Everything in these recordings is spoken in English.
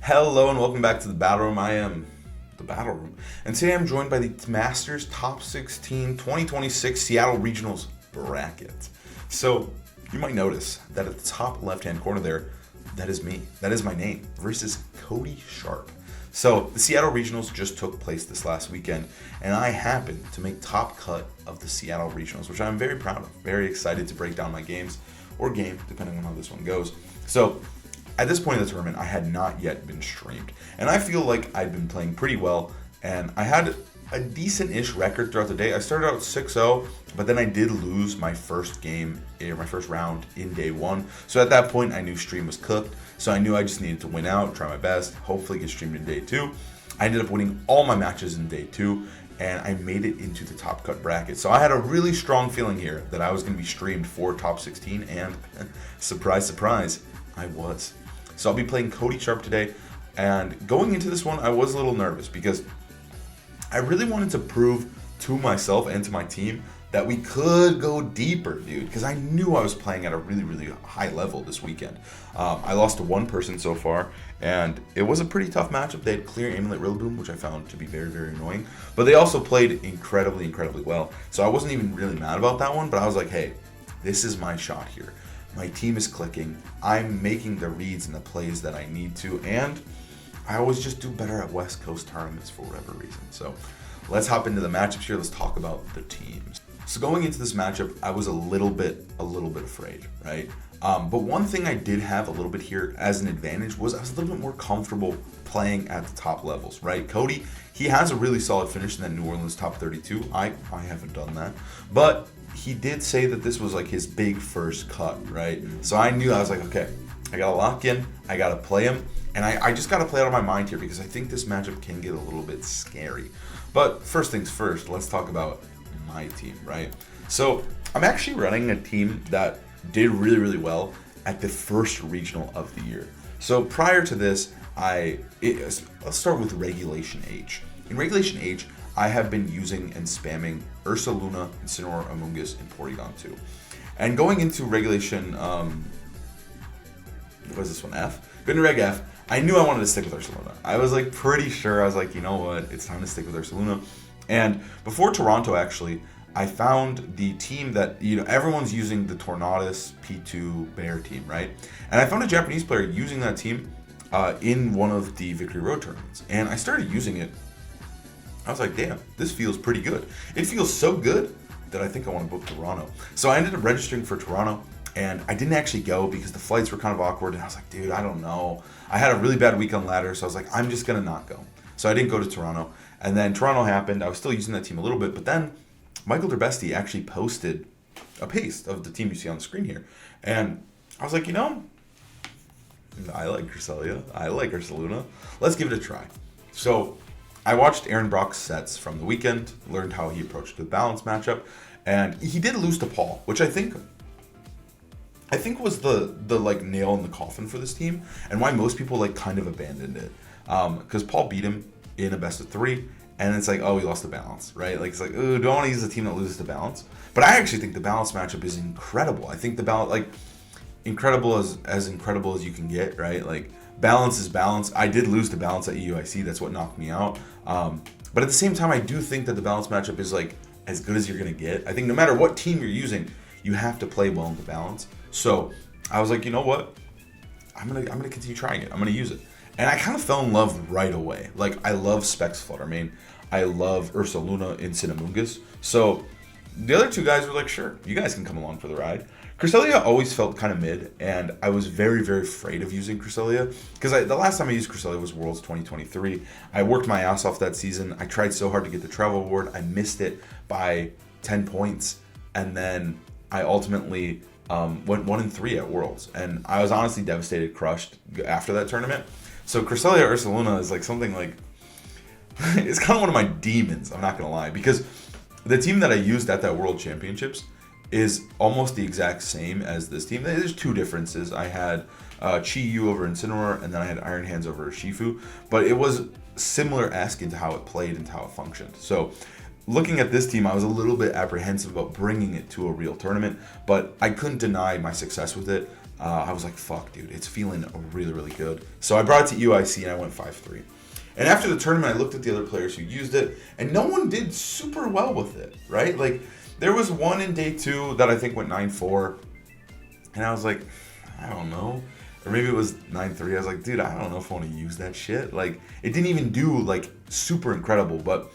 Hello and welcome back to the Battle Room. I am the Battle Room. And today I'm joined by the Masters Top 16 2026 Seattle Regionals bracket. So you might notice that at the top left-hand corner there, that is me. That is my name versus Cody Sharp. So the Seattle Regionals just took place this last weekend, and I happened to make top cut of the Seattle Regionals, which I'm very proud of. Very excited to break down my games, or game, depending on how this one goes. So at this point in the tournament, I had not yet been streamed, and I feel like I'd been playing pretty well, and I had a decent-ish record throughout the day. I started out 6-0, but then I did lose my first game, or my first round in day one. So at that point, I knew stream was cooked, so I knew I just needed to win out, try my best, hopefully get streamed in day two. I ended up winning all my matches in day two, and I made it into the top cut bracket. So I had a really strong feeling here that I was going to be streamed for top 16, and surprise, surprise, I was. So I'll be playing Cody Sharp today, and going into this one, I was a little nervous because I really wanted to prove to myself and to my team that we could go deeper, dude, because I knew I was playing at a really, really high level this weekend. I lost to one person so far, and it was a pretty tough matchup. They had clear Amulet Rillaboom, which I found to be very, very annoying, but they also played incredibly, incredibly well. So I wasn't even really mad about that one, but I was like, hey, this is my shot here. My team is clicking. I'm making the reads and the plays that I need to, and I always just do better at West Coast tournaments for whatever reason. So let's hop into the matchups here. Let's talk about the teams. So going into this matchup, I was a little bit afraid, right? But one thing I did have a little bit here as an advantage was I was a little bit more comfortable playing at the top levels, right? Cody, he has a really solid finish in that New Orleans top 32. I haven't done that, but he did say that this was like his big first cut, right? So I knew, I was like, okay, I gotta lock in, I gotta play him, and I just gotta play out of my mind here because I think this matchup can get a little bit scary. But first things first, let's talk about my team, right? So I'm actually running a team that did really, really well at the first regional of the year. So prior to this, let's start with Regulation H. In Regulation H, I have been using and spamming Ursaluna, Incineroar, Amoonguss, and Porygon 2. And going into Regulation, what is this one, F? Going to Reg F, I knew I wanted to stick with Ursaluna. I was like pretty sure, I was like, you know what, it's time to stick with Ursaluna. And before Toronto, actually, I found the team that, everyone's using the Tornadus P2 Bear team, right? And I found a Japanese player using that team in one of the Victory Road tournaments. And I started using it. I was like, damn, this feels pretty good. It feels so good that I think I want to book Toronto. So I ended up registering for Toronto, and I didn't actually go because the flights were kind of awkward. And I was like, dude, I don't know. I had a really bad week on ladder, so I was like, I'm just going to not go. So I didn't go to Toronto. And then Toronto happened. I was still using that team a little bit, but then Michael Derbesti actually posted a paste of the team you see on the screen here. And I was like, I like Cresselia. I like Ursaluna. Let's give it a try. So I watched Aaron Brock's sets from the weekend, learned how he approached the balance matchup, and he did lose to Paul, which I think was the like nail in the coffin for this team, and why most people like kind of abandoned it. Because Paul beat him in a best of 3, and it's like, oh, he lost the balance, right? Like, it's like, oh, don't want to use a team that loses the balance. But I actually think the balance matchup is incredible. I think the balance, like, incredible as incredible as you can get, right? Like, balance is balance. I did lose the balance at EUIC. That's what knocked me out. But at the same time, I do think that the balance matchup is like as good as you're going to get. I think no matter what team you're using, you have to play well in the balance. So I was like, you know what? I'm gonna continue trying it. I'm gonna use it. And I kind of fell in love right away. Like, I love Specs Fluttermane. I love Ursaluna in Cinnamoogus. So the other two guys were like, sure, you guys can come along for the ride. Cresselia always felt kind of mid, and I was very, very afraid of using Cresselia because the last time I used Cresselia was Worlds 2023. I worked my ass off that season. I tried so hard to get the travel award. I missed it by 10 points, and then I ultimately went 1-3 at Worlds, and I was honestly devastated, crushed after that tournament. So Cresselia Ursaluna is like something like it's kind of one of my demons. I'm not gonna lie, because the team that I used at that World Championships is almost the exact same as this team. There's two differences. I had Chi-Yu over Incineroar, and then I had Iron Hands over Shifu. But it was similar-esque into how it played and how it functioned. So looking at this team, I was a little bit apprehensive about bringing it to a real tournament, but I couldn't deny my success with it. I was like, fuck, dude, it's feeling really, really good. So I brought it to UIC and I went 5-3. And after the tournament, I looked at the other players who used it, and no one did super well with it, right? Like, there was one in day 2 that I think went 9-4, and I was like, I don't know. Or maybe it was 9-3. I was like, dude, I don't know if I want to use that shit. Like, it didn't even do, like, super incredible. But,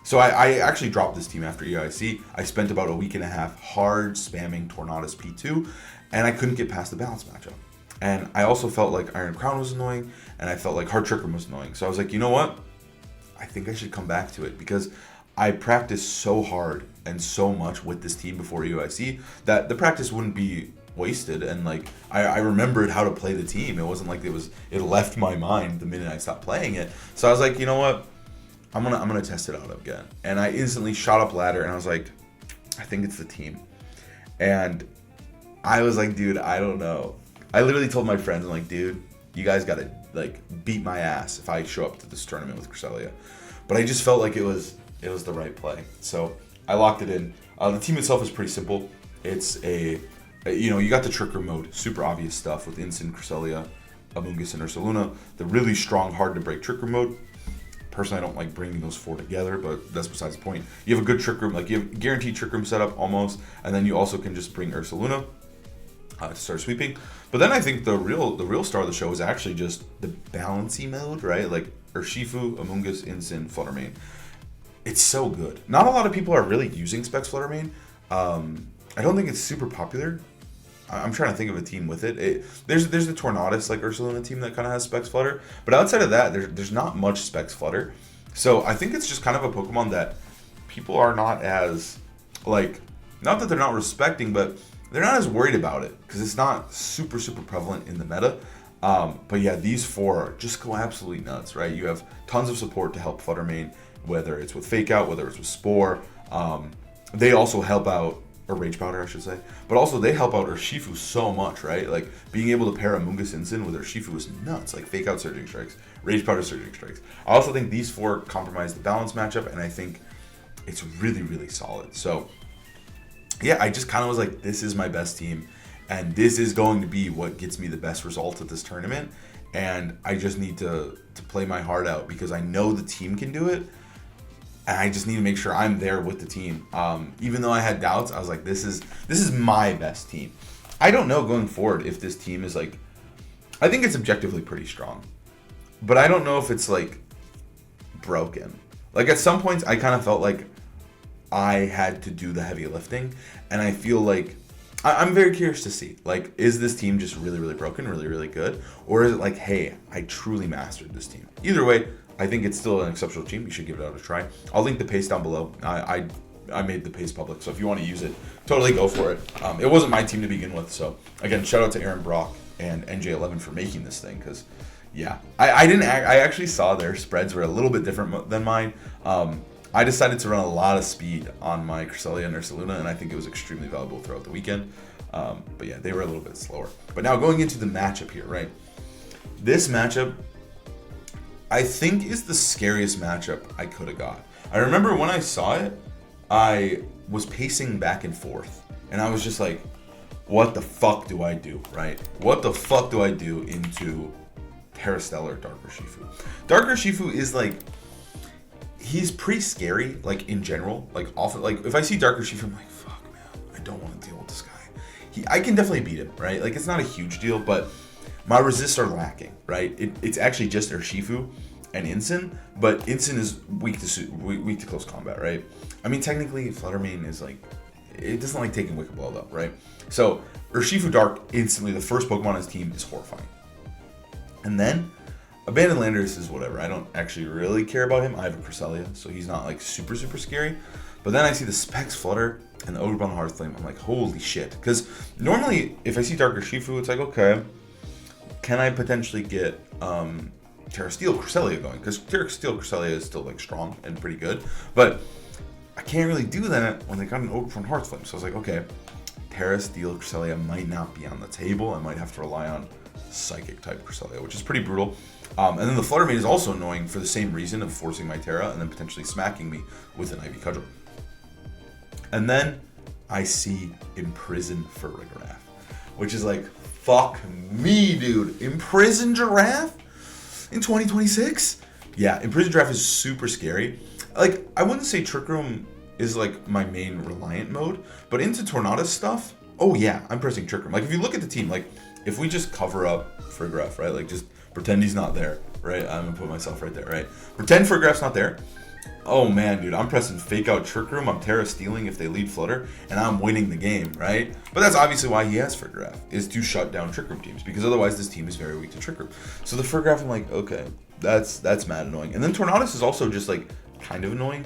so I actually dropped this team after EIC. I spent about a week and a half hard spamming Tornadus P2, and I couldn't get past the balance matchup. And I also felt like Iron Crown was annoying, and I felt like Hard Trick Room was annoying. So I was like, you know what? I think I should come back to it, because I practiced so hard and so much with this team before UIC that the practice wouldn't be wasted, and like I remembered how to play the team. It wasn't like it left my mind the minute I stopped playing it. So I was like, you know what? I'm gonna test it out again. And I instantly shot up ladder, and I was like, I think it's the team. And I was like, dude, I don't know. I literally told my friends, I'm like, dude, you guys gotta like beat my ass if I show up to this tournament with Cresselia. But I just felt like it was the right play. So I locked it in. The team itself is pretty simple. It's you got the Trick Room mode, super obvious stuff with Instant, Cresselia, Amoonguss, and Ursaluna. The really strong, hard to break Trick Room mode. Personally, I don't like bringing those 4 together, but that's besides the point. You have a good Trick Room, like you have guaranteed Trick Room setup almost, and then you also can just bring Ursaluna to start sweeping. But then I think the real star of the show is actually just the balancy mode, right? Like Urshifu, Amoonguss, Instant, Fluttermane. It's so good. Not a lot of people are really using Specs Fluttermane. I don't think it's super popular. I'm trying to think of a team with it. There's the Tornadus, like Ursaluna team that kind of has Specs Flutter. But outside of that, there's not much Specs Flutter. So I think it's just kind of a Pokemon that people are not as, like, not that they're not respecting, but they're not as worried about it because it's not super, super prevalent in the meta. But yeah, these 4 just go absolutely nuts, right? You have tons of support to help Fluttermane, whether it's with Fake Out, whether it's with Spore. They also help out, or Rage Powder, I should say. But also, they help out Urshifu so much, right? Like, being able to pair Amoonguss Instant with Urshifu is nuts. Like, Fake Out Surging Strikes, Rage Powder Surging Strikes. I also think these 4 compromise the balance matchup, and I think it's really, really solid. So, yeah, I just kind of was like, this is my best team, and this is going to be what gets me the best result at this tournament. And I just need to play my heart out because I know the team can do it. And I just need to make sure I'm there with the team. Even though I had doubts, I was like, this is my best team. I don't know going forward if this team is like, I think it's objectively pretty strong. But I don't know if it's like broken. Like at some points, I kind of felt like I had to do the heavy lifting. And I feel like, I'm very curious to see, like, is this team just really, really broken, really, really good? Or is it like, hey, I truly mastered this team? Either way, I think it's still an exceptional team. You should give it out a try. I'll link the paste down below. I made the paste public, so if you want to use it, totally go for it. It wasn't my team to begin with, so again, shout out to Aaron Brock and NJ11 for making this thing, because yeah, I actually saw their spreads were a little bit different than mine. I decided to run a lot of speed on my Cresselia and Ursaluna, and I think it was extremely valuable throughout the weekend. But yeah, they were a little bit slower. But now going into the matchup here, right? This matchup, I think, is the scariest matchup I could have got. I remember when I saw it, I was pacing back and forth, and I was just like, what the fuck do I do, right? What the fuck do I do into Terrastellar Dark Urshifu? Dark Urshifu is like, he's pretty scary, like in general. Like often, like if I see Dark Urshifu, I'm like, fuck man, I don't want to deal with this guy. I can definitely beat him, right? Like it's not a huge deal, but my resists are lacking, right? It's actually just Urshifu and Instant, but Instant is weak to close combat, right? I mean, technically, Fluttermane is like, it doesn't like taking Wicked Blow though, right? So Urshifu Dark instantly, the first Pokemon on his team is horrifying. And then Abandoned Landers is whatever. I don't actually really care about him. I have a Cresselia, so he's not like super, super scary. But then I see the Specs Flutter and the Ogre-Bound Hearthflame. I'm like, holy shit. Because normally, if I see Dark Urshifu, it's like, okay, can I potentially get Terra Steel Cresselia going? Because Terra Steel Cresselia is still like strong and pretty good. But I can't really do that when they got an Ogre-Bound Hearthflame. So I was like, okay, Terra Steel Cresselia might not be on the table. I might have to rely on Psychic type Cresselia, which is pretty brutal. And then the Fluttermane is also annoying for the same reason of forcing my Terra and then potentially smacking me with an Ivy Cudgel. And then I see Imprison for Rigorath, which is like, fuck me, dude. Imprisoned Giraffe in 2026? Yeah, Imprisoned Giraffe is super scary. Like, I wouldn't say Trick Room is like my main reliant mode, but into Tornadus stuff, oh yeah, I'm pressing Trick Room. Like, if you look at the team, like, if we just cover up Farigiraf, right? Like, just pretend he's not there, right? I'm gonna put myself right there, right? Pretend Farigiraf's not there. Oh man, dude, I'm pressing Fake Out Trick Room. I'm Terra Stealing if they lead Flutter, and I'm winning the game, right? But that's obviously why he has Farigiraf, is to shut down Trick Room teams, because otherwise this team is very weak to Trick Room. So the Farigiraf, I'm like, okay, that's mad annoying. And then Tornadus is also just like kind of annoying.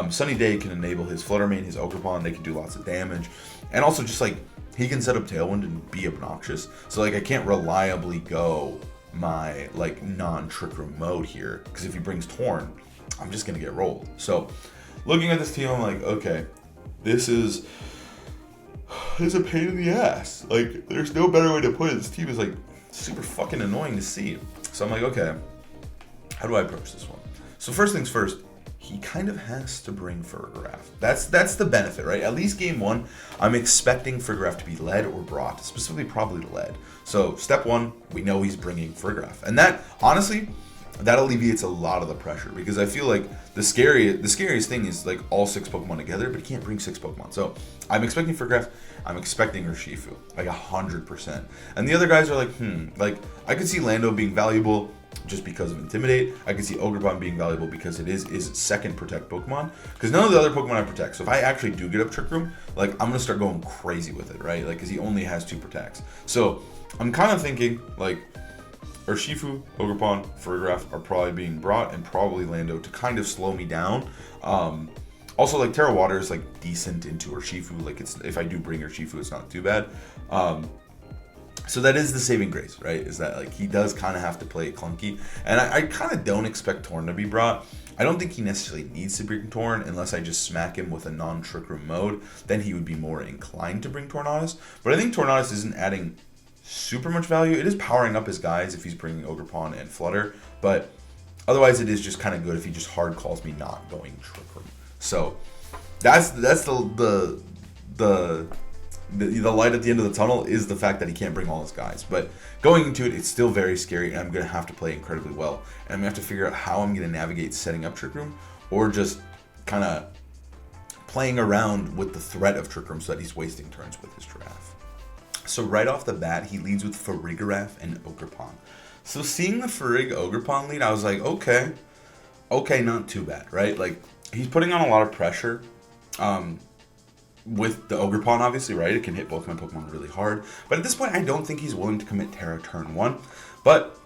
Sunny Day can enable his Flutter Mane, his Ogerpon, they can do lots of damage. And also just like, he can set up Tailwind and be obnoxious. So like, I can't reliably go my like non-Trick Room mode here, because if he brings Torn, I'm just gonna get rolled. So looking at this team, I'm like, okay, this is a pain in the ass. Like, there's no better way to put it. This team is like super fucking annoying to see. So I'm like, okay, how do I approach this one? So first things first, he kind of has to bring Farigiraf. That's the benefit, right? At least game one, I'm expecting Farigiraf to be led or brought, specifically probably led. So step one, we know he's bringing Farigiraf, and that honestly, that alleviates a lot of the pressure, because I feel like the scariest thing is like all 6 Pokemon together, but he can't bring 6 Pokemon. So I'm expecting Farigiraf, I'm expecting Urshifu, like 100%. And the other guys are like, like I could see Lando being valuable just because of Intimidate. I could see Ogerpon being valuable because it is second Protect Pokemon, because none of the other Pokemon I protect. So if I actually do get up Trick Room, like I'm gonna start going crazy with it, right? Like, because he only has 2 Protects. So I'm kind of thinking like Urshifu, Ogerpon, Farigiraf are probably being brought, and probably Lando to kind of slow me down. Also, like Terra Water is like decent into Urshifu. Like, it's, if I do bring Urshifu, it's not too bad. So that is the saving grace, right? Is that like he does kind of have to play it clunky, and I kind of don't expect Torn to be brought. I don't think he necessarily needs to bring Torn unless I just smack him with a non-Trick Room mode. Then he would be more inclined to bring Tornadus. But I think Tornadus isn't adding super much value. It is powering up his guys if he's bringing Ogerpon and Flutter, but otherwise it is just kind of good if he just hard calls me not going Trick Room. So that's the light at the end of the tunnel, is the fact that he can't bring all his guys. But going into it, it's still very scary, and I'm going to have to play incredibly well. And I'm going to have to figure out how I'm going to navigate setting up Trick Room, or just kind of playing around with the threat of Trick Room so that he's wasting turns with his Giraffe. So right off the bat, he leads with Farigiraf and Ogerpon. So seeing the Farig Ogerpon lead, I was like, okay, not too bad, right? Like, he's putting on a lot of pressure. With the Ogerpon, obviously, right? It can hit both my Pokemon really hard. But at this point, I don't think he's willing to commit Terra turn 1. But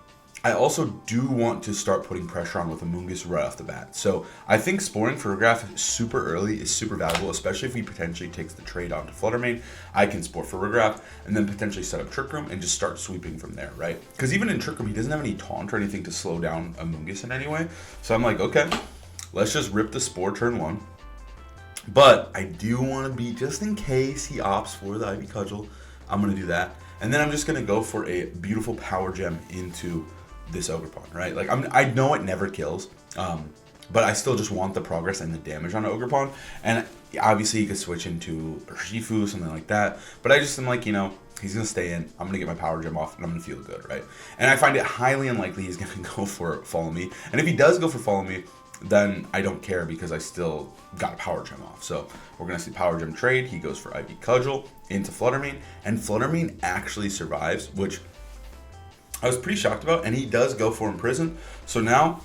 I also do want to start putting pressure on with Amoonguss right off the bat. So I think Sporing Farigiraf super early is super valuable, especially if he potentially takes the trade onto Flutter Mane. I can Spore Farigiraf and then potentially set up Trick Room and just start sweeping from there, right? Because even in Trick Room, he doesn't have any taunt or anything to slow down Amoonguss in any way. So I'm like, okay, let's just rip the Spore turn 1. But I do want to be, just in case he opts for the Ivy Cudgel, I'm going to do that. And then I'm just going to go for a beautiful Power Gem into this Ogerpon, right? Like, I know it never kills, but I still just want the progress and the damage on Ogerpon. And obviously, you could switch into Urshifu, something like that. But I just am like, you know, he's going to stay in. I'm going to get my Power Gem off, and I'm going to feel good, right? And I find it highly unlikely he's going to go for Follow Me. And if he does go for Follow Me, then I don't care, because I still got a Power Gem off. So we're going to see Power Gem trade. He goes for Ivy Cudgel into Flutter Mane, and Flutter Mane actually survives, which I was pretty shocked about, and he does go for Imprison. So now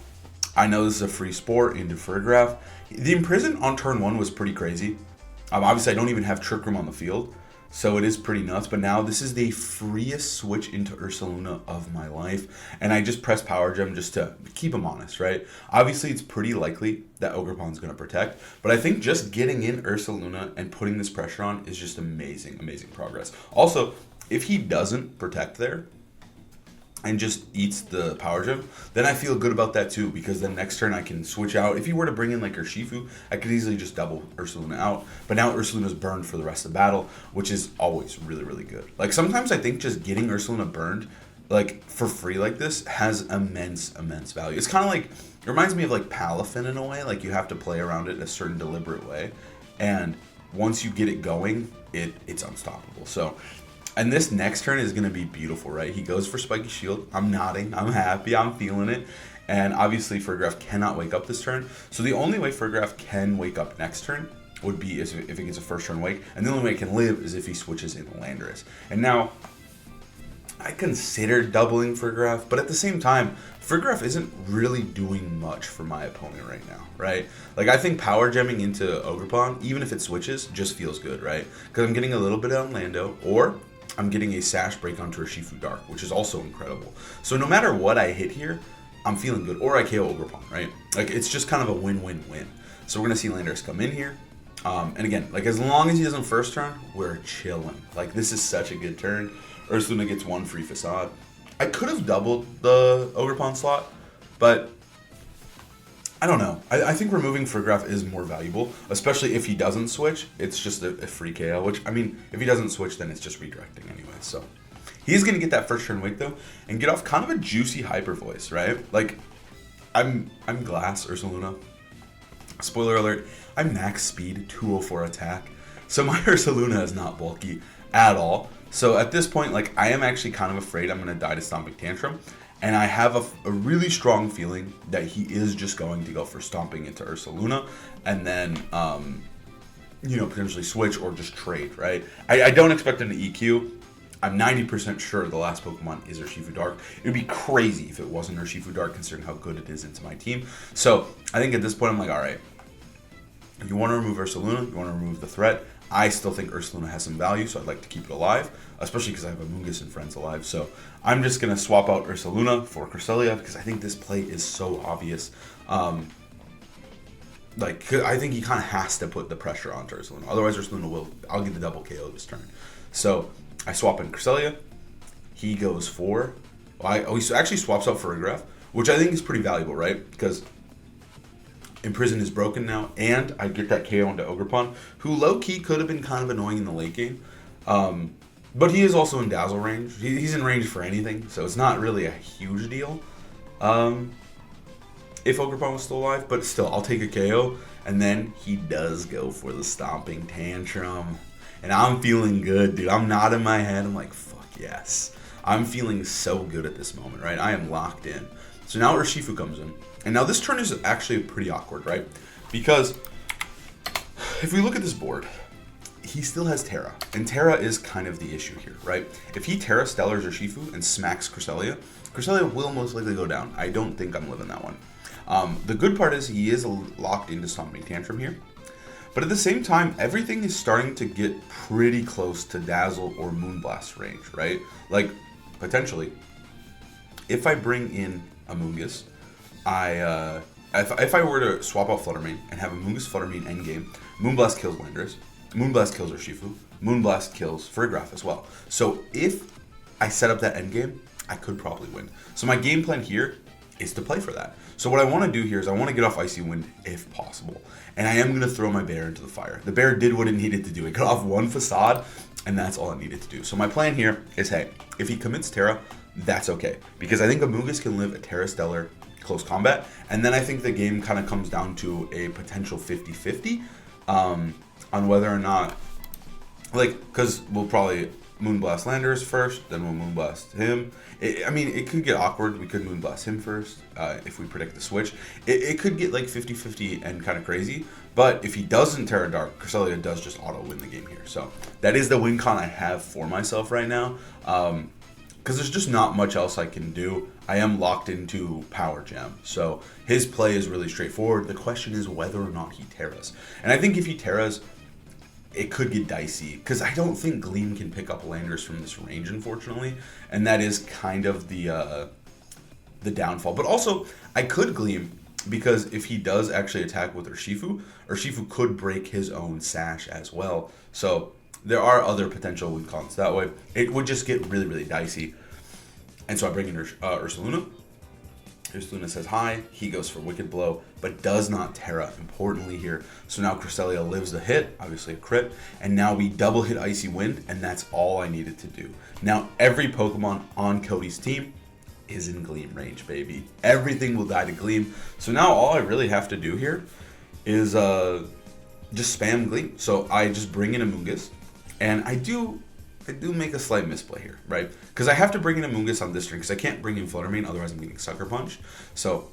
I know this is a free Spore into Farigiraf. The Imprison on turn 1 was pretty crazy. Obviously, I don't even have Trick Room on the field, so it is pretty nuts. But now this is the freest switch into Ursaluna of my life, and I just press Power Gem just to keep him honest, right? Obviously, it's pretty likely that Ogerpon's going to protect, but I think just getting in Ursaluna and putting this pressure on is just amazing, amazing progress. Also, if he doesn't protect there and just eats the Power Gem, then I feel good about that too, because then next turn I can switch out. If he were to bring in like Urshifu, I could easily just double Ursaluna out, but now Ursaluna's burned for the rest of the battle, which is always really, really good. Like, sometimes I think just getting Ursaluna burned, like, for free like this has immense value. It's kind of like, it reminds me of like Palafin in a way. Like, you have to play around it in a certain deliberate way, and once you get it going, it's unstoppable. So And this next turn is going to be beautiful, right? He goes for Spiky Shield. I'm nodding. I'm happy. I'm feeling it. And obviously, Fergraf cannot wake up this turn. So the only way Fergraf can wake up next turn would be if it gets a first turn wake. And the only way it can live is if he switches into Landorus. And now, I considered doubling Fergraf, but at the same time, Fergraf isn't really doing much for my opponent right now, right? Like, I think power gemming into Ogerpon, even if it switches, just feels good, right? Because I'm getting a little bit on Lando, or I'm getting a Sash break onto Urshifu Dark, which is also incredible. So no matter what I hit here, I'm feeling good. Or I KO Ogerpon, right? Like, it's just kind of a win-win-win. So we're going to see Landorus come in here. And again, like, as long as he doesn't first turn, we're chilling. Like, this is such a good turn. Ursaluna gets one free Facade. I could have doubled the Ogerpon slot, but I don't know. I think removing Fergraf is more valuable, especially if he doesn't switch. It's just a free KO, which, I mean, if he doesn't switch, then it's just redirecting anyway. So he's going to get that first turn wake, though, and get off kind of a juicy Hyper Voice, right? Like, I'm Glass Ursaluna. Spoiler alert, I'm max speed, 204 attack. So my Ursaluna is not bulky at all. So at this point, like, I am actually kind of afraid I'm going to die to Stomping Tantrum. And I have a really strong feeling that he is just going to go for Stomping into Ursaluna. And then, you know, potentially switch or just trade, right? I don't expect him to EQ. I'm 90% sure the last Pokemon is Urshifu Dark. It would be crazy if it wasn't Urshifu Dark, considering how good it is into my team. So I think at this point, I'm like, all right, you want to remove Ursaluna, you want to remove the threat. I still think Ursaluna has some value, so I'd like to keep it alive, especially because I have Amoonguss and friends alive. So I'm just going to swap out Ursaluna for Cresselia because I think this play is so obvious. Like, I think he kind of has to put the pressure onto Ursaluna. Otherwise, Ursaluna will, I'll get the double KO this turn. So I swap in Cresselia. He goes for, well, he actually swaps out Fergraf, which I think is pretty valuable, right? Because Imprison is broken now, and I get that KO into Ogerpon, who low-key could have been kind of annoying in the late game. But he is also in Dazzle range. He's in range for anything, so it's not really a huge deal if Ogerpon was still alive. But still, I'll take a KO, and then he does go for the Stomping Tantrum. And I'm feeling good, dude. I'm nodding my head. I'm like, fuck yes. I'm feeling so good at this moment, right? I am locked in. So now Urshifu comes in. And now this turn is actually pretty awkward, right? Because if we look at this board, he still has Terra. And Terra is kind of the issue here, right? If he Terra Stellars Urshifu and smacks Cresselia, Cresselia will most likely go down. I don't think I'm living that one. The good part is he is locked into Stomping Tantrum here. But at the same time, everything is starting to get pretty close to Dazzle or Moonblast range, right? Like, potentially, if I bring in Amoonguss, if I were to swap out Fluttermane and have Amoonguss Fluttermane endgame, Moonblast kills Landorus, Moonblast kills Urshifu, Moonblast kills Fergraf as well. So if I set up that endgame, I could probably win. So my game plan here is to play for that. So what I want to do here is I want to get off Icy Wind if possible. And I am going to throw my bear into the fire. The bear did what it needed to do. It got off one Facade, and that's all it needed to do. So my plan here is, hey, if he commits Terra, that's okay. Because I think Amoonguss can live a Terra Stellar close combat. And then I think the game kind of comes down to a potential 50-50 on whether or not, like, because we'll probably Moonblast Landorus first, then we'll Moonblast him. I mean, it could get awkward. We could Moonblast him first if we predict the switch. It could get like 50-50 and kind of crazy. But if he doesn't Terra Dark, Cresselia does just auto win the game here. So that is the win con I have for myself right now. Because there's just not much else I can do. I am locked into Power Gem. So his play is really straightforward. The question is whether or not he Terras. And I think if he Terras, it could get dicey. Because I don't think Gleam can pick up Landorus from this range, unfortunately. And that is kind of the downfall. But also, I could Gleam, because if he does actually attack with Urshifu, Urshifu could break his own Sash as well. So there are other potential win cons that way. It would just get really, really dicey. And so I bring in Ursaluna. Ursaluna says hi. He goes for Wicked Blow, but does not Terra, importantly here. So now Cresselia lives the hit, obviously a crit. And now we double hit Icy Wind, and that's all I needed to do. Now every Pokemon on Cody's team is in Gleam range, baby. Everything will die to Gleam. So now all I really have to do here is just spam Gleam. So I just bring in Amoonguss. And I do I do make a slight misplay here, right? Because I have to bring in Amoonguss on this turn, because I can't bring in Fluttermane, otherwise I'm getting Sucker Punch. So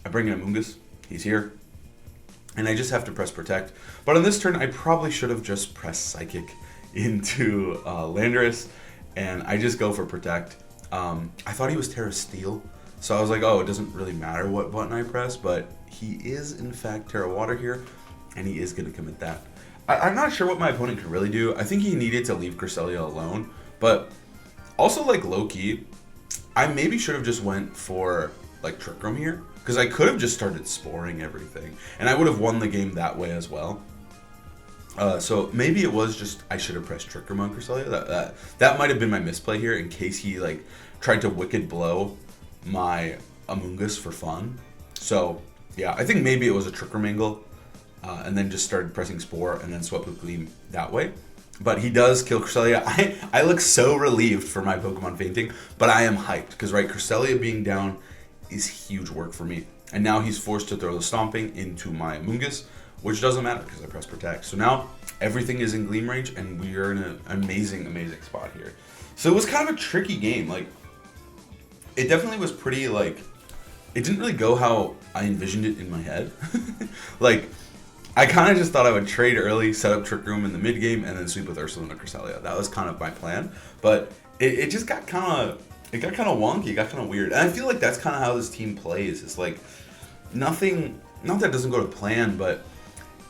I bring in Amoonguss, he's here, and I just have to press Protect. But on this turn, I probably should have just pressed Psychic into Landorus, and I just go for Protect. I thought he was Terra Steel, so I was like, oh, it doesn't really matter what button I press, but he is, in fact, Terra Water here, and he is going to commit that. I'm not sure what my opponent could really do. I think he needed to leave Cresselia alone, but also, like, low-key, I maybe should have just went for, like, Trick Room here, because I could have just started sporing everything, and I would have won the game that way as well. So maybe it was just I should have pressed Trick Room on Cresselia. That might have been my misplay here, in case he, like, tried to Wicked Blow my Amoonguss for fun. So, yeah, I think maybe it was a Trick Room angle. And then just started pressing Spore and then swept with Gleam that way. But he does kill Cresselia. I look so relieved for my Pokemon fainting, but I am hyped because, right, Cresselia being down is huge work for me. And now he's forced to throw the Stomping into my Amoonguss, which doesn't matter because I press Protect. So now everything is in Gleam range and we are in an amazing, amazing spot here. So it was kind of a tricky game. Like, it definitely was pretty, like, it didn't really go how I envisioned it in my head. Like, I kind of just thought I would trade early, set up Trick Room in the mid game, and then sweep with Ursaluna Cresselia. That was kind of my plan, but it just got kind of wonky, it got kind of weird. And I feel like that's kind of how this team plays. It's like nothing, not that it doesn't go to plan, but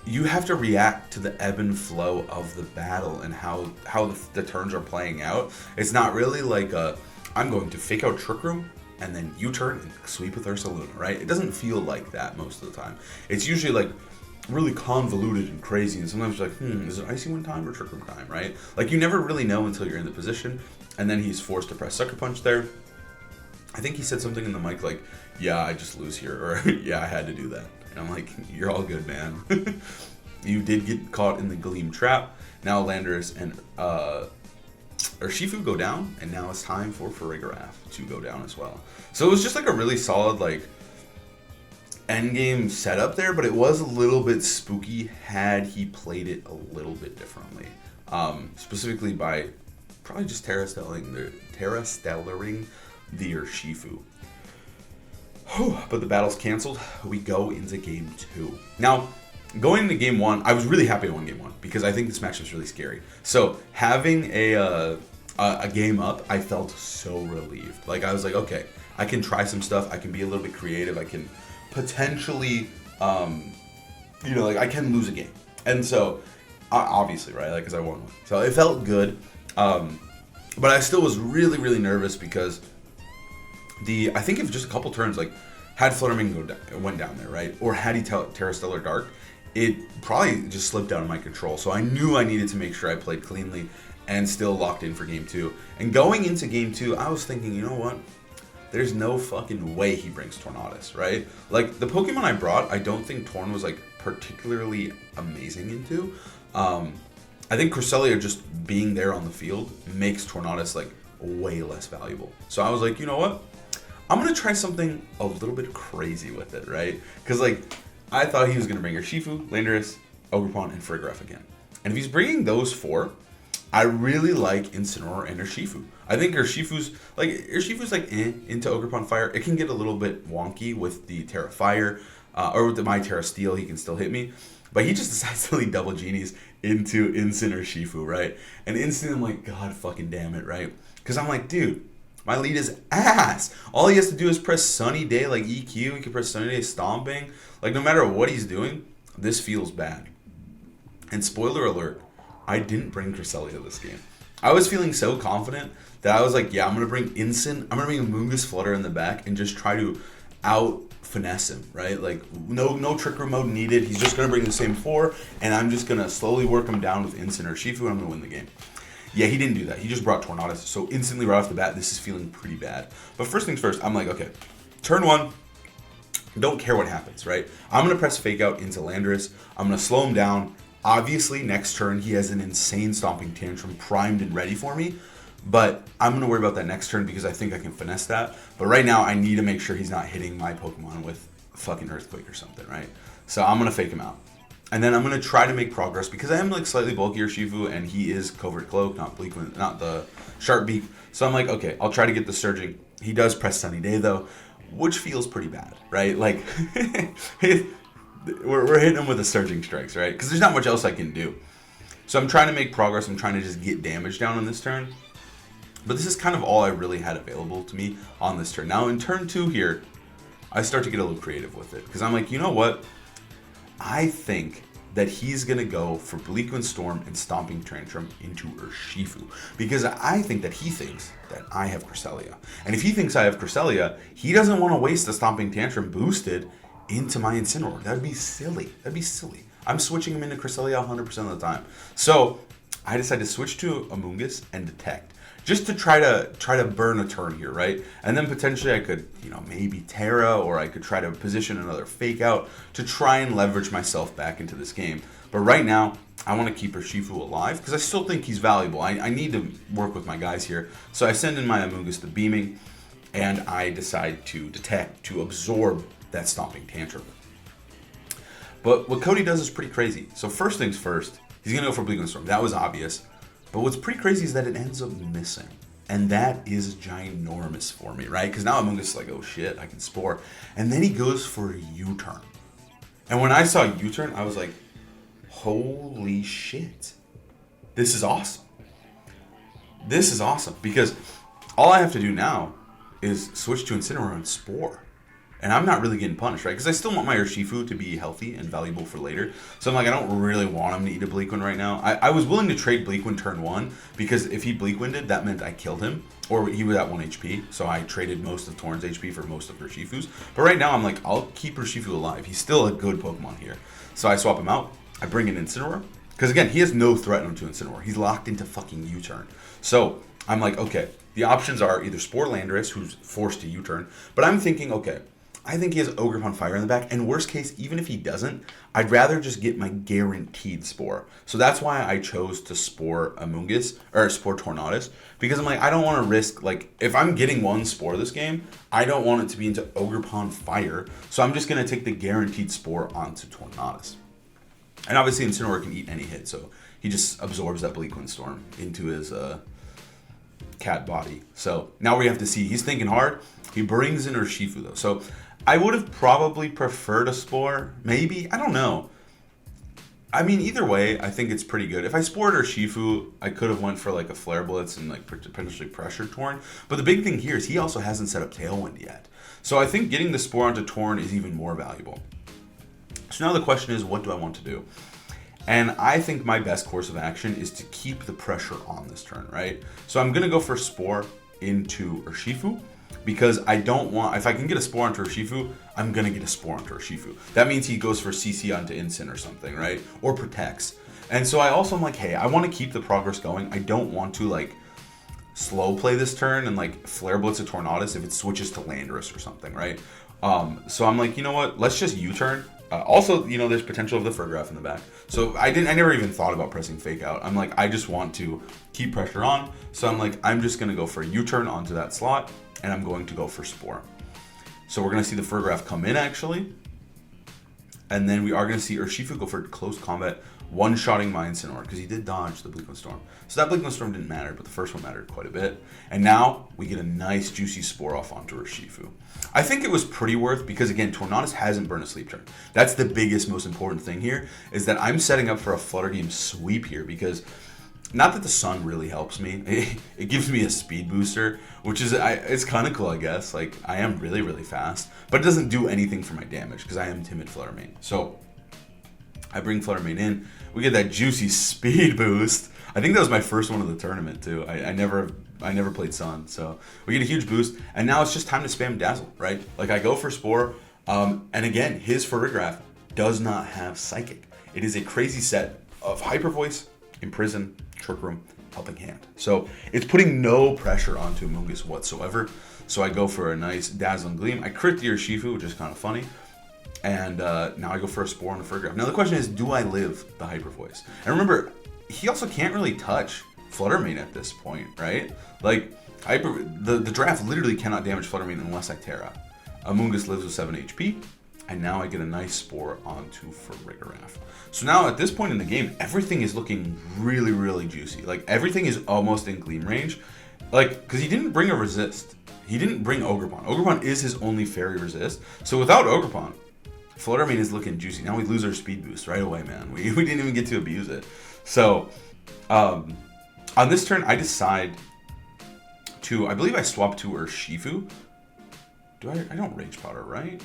you have to react to the ebb and flow of the battle and how the turns are playing out. It's not really like I'm going to fake out Trick Room and then U-turn and sweep with Ursaluna, right? It doesn't feel like that most of the time. It's usually like really convoluted and crazy, and sometimes you're like, is it Icy Wind time or Trick Room time, right? Like, you never really know until you're in the position, and then he's forced to press Sucker Punch there. I think he said something in the mic like, yeah, I just lose here, or yeah, I had to do that. And I'm like, you're all good, man. You did get caught in the Gleam trap. Now Landorus and Urshifu go down, and now it's time for Farigiraf to go down as well. So it was just like a really solid, like, endgame setup there, but it was a little bit spooky had he played it a little bit differently. Specifically by probably just Terra Stellaring the Urshifu. But the battle's canceled. We go into game 2. Now, going into game 1, I was really happy to win game 1 because I think this match was really scary. So having a game up, I felt so relieved. Like, I was like, okay, I can try some stuff. I can be a little bit creative. I can potentially, like, I can lose a game. And so, obviously, right, like, because I won one. So it felt good. But I still was really, really nervous because I think if just a couple turns, like, had Fluttermane went down there, right, or had he Terra Stellar Dark, it probably just slipped out of my control. So I knew I needed to make sure I played cleanly and still locked in for game 2. And going into game 2, I was thinking, you know what? There's no fucking way he brings Tornadus, right? Like, the Pokemon I brought, I don't think Torn was, like, particularly amazing into. I think Cresselia just being there on the field makes Tornadus, like, way less valuable. So I was like, you know what? I'm going to try something a little bit crazy with it, right? Because, like, I thought he was going to bring Urshifu, Landorus, Ogerpon, and Farigiraf again. And if he's bringing those 4, I really like Incineroar and Urshifu. I think Urshifu's like into Ogerpon Fire. It can get a little bit wonky with the Terra Fire, or with my Terra Steel, he can still hit me. But he just decides to lead double Genies into Incin Urshifu, right? And instantly I'm like, God fucking damn it, right? Because I'm like, dude, my lead is ass. All he has to do is press Sunny Day, like EQ. He can press Sunny Day Stomping. Like, no matter what he's doing, this feels bad. And spoiler alert, I didn't bring Cresselia this game. I was feeling so confident that I was like, yeah, I'm going to bring Incin. I'm going to bring Amoonguss Flutter in the back and just try to out-finesse him, right? Like, no Trick Room mode needed. He's just going to bring the same 4, and I'm just going to slowly work him down with Incin or Shifu, and I'm going to win the game. Yeah, he didn't do that. He just brought Tornadus. So instantly right off the bat, this is feeling pretty bad. But first things first, I'm like, okay, turn 1, don't care what happens, right? I'm going to press Fake Out into Landorus. I'm going to slow him down. Obviously, next turn, he has an insane Stomping Tantrum primed and ready for me. But I'm going to worry about that next turn because I think I can finesse that. But right now, I need to make sure he's not hitting my Pokemon with fucking Earthquake or something, right? So I'm going to fake him out. And then I'm going to try to make progress because I am like slightly bulkier Shifu and he is Covert Cloak, not the Sharp Beak. So I'm like, okay, I'll try to get the Surging. He does press Sunny Day though, which feels pretty bad, right? Like, we're hitting him with the Surging Strikes, right? Because there's not much else I can do. So I'm trying to make progress. I'm trying to just get damage down on this turn. But this is kind of all I really had available to me on this turn. Now in turn 2 here, I start to get a little creative with it. Because I'm like, you know what? I think that he's going to go for Bleak Wind Storm and Stomping Tantrum into Urshifu. Because I think that he thinks that I have Cresselia. And if he thinks I have Cresselia, he doesn't want to waste the Stomping Tantrum boosted into my Incineroar. That would be silly. That'd be silly. I'm switching him into Cresselia 100% of the time. So I decided to switch to Amoonguss and Detect. Just to try to burn a turn here, right? And then potentially I could, maybe Terra, or I could try to position another Fake Out to try and leverage myself back into this game. But right now, I want to keep Urshifu alive because I still think he's valuable. I need to work with my guys here. So I send in my Amoonguss to Beaming, and I decide to Detect to absorb that Stomping Tantrum. But what Cody does is pretty crazy. So first things first, he's going to go for Bleak Wind Storm. That was obvious. But what's pretty crazy is that it ends up missing. And that is ginormous for me, right? Because now Amoonguss is like, oh shit, I can Spore. And then he goes for a U-turn. And when I saw U-turn, I was like, holy shit. This is awesome. This is awesome. Because all I have to do now is switch to Incineroar and Spore. And I'm not really getting punished, right? Because I still want my Urshifu to be healthy and valuable for later. So I'm like, I don't really want him to eat a Bleak Wind right now. I was willing to trade Bleak Wind turn 1, because if he Bleak Winded, that meant I killed him. Or he was at 1 HP. So I traded most of Torn's HP for most of Urshifu's. But right now, I'm like, I'll keep Urshifu alive. He's still a good Pokemon here. So I swap him out. I bring in Incineroar. Because again, he has no threat onto Incineroar. He's locked into fucking U-turn. So I'm like, okay, the options are either Spore Landorus, who's forced to U-turn. But I'm thinking, okay, I think he has Ogerpon Fire in the back, and worst case, even if he doesn't, I'd rather just get my guaranteed Spore. So that's why I chose to Spore Amoonguss, or Spore Tornadus, because I'm like, I don't want to risk, like, if I'm getting one Spore this game, I don't want it to be into Ogerpon Fire, so I'm just going to take the guaranteed Spore onto Tornadus. And obviously Incineroar can eat any hit, so he just absorbs that Bleak Wind Storm into his cat body. So now we have to see, he's thinking hard. He brings in Urshifu though, so I would have probably preferred a Spore. Maybe. I don't know. I mean, either way, I think it's pretty good. If I Spored Urshifu, I could have went for like a Flare Blitz and like potentially Pressure Torn. But the big thing here is he also hasn't set up Tailwind yet. So I think getting the Spore onto Torn is even more valuable. So now the question is, what do I want to do? And I think my best course of action is to keep the pressure on this turn, right? So I'm going to go for Spore into Urshifu. Because I don't want, if I can get a Spore onto Urshifu, I'm going to get a Spore onto Urshifu. That means he goes for CC onto Incin or something, right? Or protects. And so I also am like, hey, I want to keep the progress going. I don't want to like slow play this turn and like Flare Blitz a Tornadus if it switches to Landorus or something, right? So I'm like, you know what? Let's just U-turn. Also, there's potential of the Furgraph in the back. So I never even thought about pressing Fake Out. I'm like, I just want to keep pressure on. So I'm like, I'm just going to go for a U-turn onto that slot. And I'm going to go for Spore. So we're going to see the Furgraph come in, actually. And then we are going to see Urshifu go for close combat, one-shotting my Incineroar, because he did dodge the Bleak Wind Storm. So that Bleak Wind Storm didn't matter, but the first one mattered quite a bit. And now we get a nice, juicy Spore off onto Urshifu. I think it was pretty worth, because again, Tornadus hasn't burned a sleep turn. That's the biggest, most important thing here, is that I'm setting up for a Flutter Game sweep here, because not that the sun really helps me. It gives me a speed booster, which is, it's kind of cool, I guess. Like, I am really, really fast, but it doesn't do anything for my damage because I am timid Flutter Mane. So I bring Flutter Mane in. We get that juicy speed boost. I think that was my first one of the tournament too. I never played Sun, so we get a huge boost. And now it's just time to spam Dazzle, right? Like I go for Spore, and again, his Furgraph does not have Psychic. It is a crazy set of Hyper Voice, Imprison, Trick Room, Helping Hand. So it's putting no pressure onto Amoonguss whatsoever. So I go for a nice Dazzling Gleam. I crit the Urshifu, which is kind of funny. And now I go for a Spore and a Furgraph. Now the question is, do I live the Hyper Voice? And remember, he also can't really touch Flutter Mane at this point, right? Like, the draft literally cannot damage Flutter Mane unless I Terra. Amoonguss lives with 7 HP. And now I get a nice Spore onto Farigiraf. So now at this point in the game, everything is looking really, really juicy. Like everything is almost in Gleam range. Like, because he didn't bring a resist. He didn't bring Ogerpon. Ogerpon is his only fairy resist. So without Ogerpon, Fluttermane is looking juicy. Now we lose our speed boost right away, man. We didn't even get to abuse it. So on this turn, I decide to, I believe I swap to Urshifu. I don't Rage Powder, right?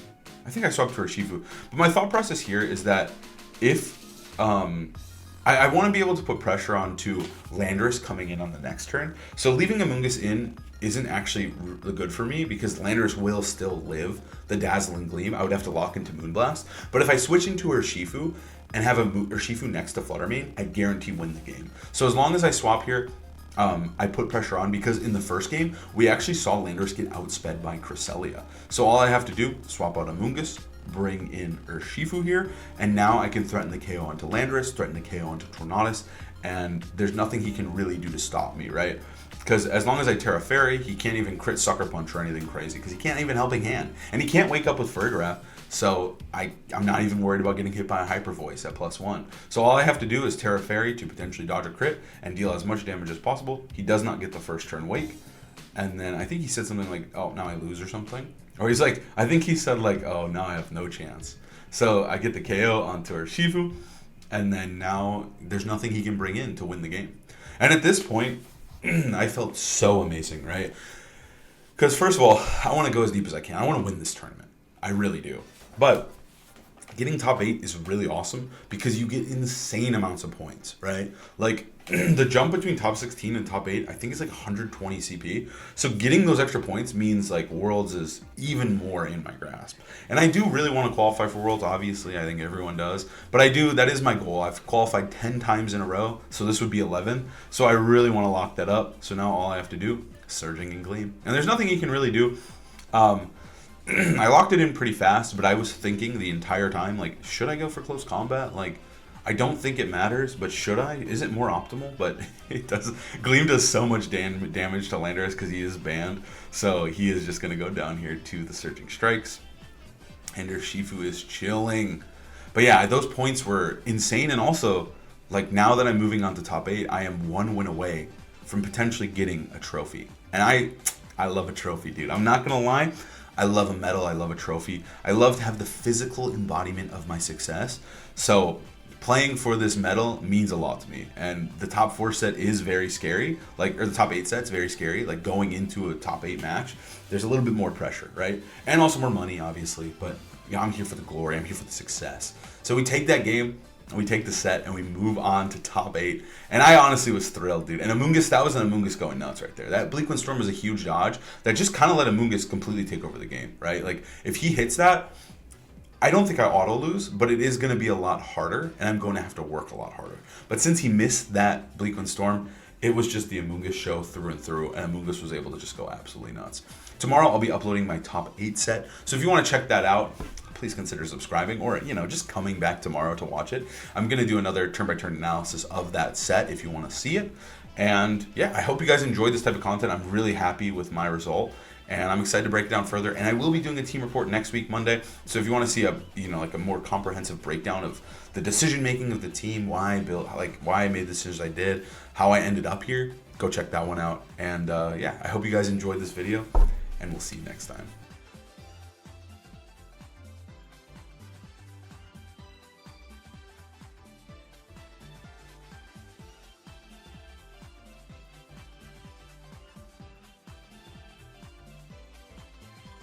I think I swapped to Urshifu. But my thought process here is that if I want to be able to put pressure onto Landorus coming in on the next turn. So leaving Amoonguss in isn't actually good for me because Landorus will still live the Dazzling Gleam. I would have to lock into Moonblast. But if I switch into Urshifu and have a Urshifu next to Fluttermane, I guarantee win the game. So as long as I swap here, I put pressure on because in the first game, we actually saw Landorus get outsped by Cresselia. So all I have to do, swap out Amoonguss, bring in Urshifu here, and now I can threaten the KO onto Landorus, threaten the KO onto Tornadus, and there's nothing he can really do to stop me, right? Because as long as I Terra Fairy, he can't even crit Sucker Punch or anything crazy, because he can't even Helping Hand. And he can't wake up with Farigiraf, so I'm not even worried about getting hit by a Hyper Voice at +1. So all I have to do is Terra Fairy to potentially dodge a crit and deal as much damage as possible. He does not get the first turn wake. And then I think he said something like, oh, now I lose or something. Or he's like, I think he said like, oh, now I have no chance. So I get the KO onto Urshifu, and then now there's nothing he can bring in to win the game. And at this point, I felt so amazing, right? Because first of all, I want to go as deep as I can. I want to win this tournament. I really do. But getting top 8 is really awesome because you get insane amounts of points, right? Like the jump between top 16 and top 8, I think it's like 120 CP. So getting those extra points means like Worlds is even more in my grasp. And I do really want to qualify for Worlds, obviously. I think everyone does. But that is my goal. I've qualified 10 times in a row, so this would be 11. So I really want to lock that up. So now all I have to do is Surging and Gleam. And there's nothing you can really do. I locked it in pretty fast, but I was thinking the entire time, like, should I go for close combat? Like, I don't think it matters, but should I? Is it more optimal? But it does. Gleam does so much damage to Landorus because he is banned. So he is just going to go down here to the Searching Strikes. And Urshifu is chilling. But yeah, those points were insane. And also, like, now that I'm moving on to top 8, I am 1 win away from potentially getting a trophy. And I love a trophy, dude. I'm not going to lie. I love a medal. I love a trophy. I love to have the physical embodiment of my success. So playing for this medal means a lot to me. And the top 4 set is very scary. Or the top 8 set's very scary. Like going into a top 8 match, there's a little bit more pressure, right? And also more money, obviously. But yeah, I'm here for the glory. I'm here for the success. So we take that game, and we take the set, and we move on to top 8. And I honestly was thrilled, dude. And Amoonguss, that was an Amoonguss going nuts right there. That Bleak Wind Storm was a huge dodge that just kind of let Amoonguss completely take over the game, right? Like, if he hits that, I don't think I auto-lose, but it is going to be a lot harder, and I'm going to have to work a lot harder. But since he missed that Bleak Wind Storm, it was just the Amoonguss show through and through, and Amoonguss was able to just go absolutely nuts. Tomorrow, I'll be uploading my top 8 set. So if you want to check that out, please consider subscribing or, just coming back tomorrow to watch it. I'm going to do another turn-by-turn analysis of that set if you want to see it. And yeah, I hope you guys enjoyed this type of content. I'm really happy with my result, and I'm excited to break it down further. And I will be doing a team report next week, Monday. So if you want to see a more comprehensive breakdown of the decision-making of the team, why I made the decisions I did, how I ended up here, go check that one out. And yeah, I hope you guys enjoyed this video, and we'll see you next time.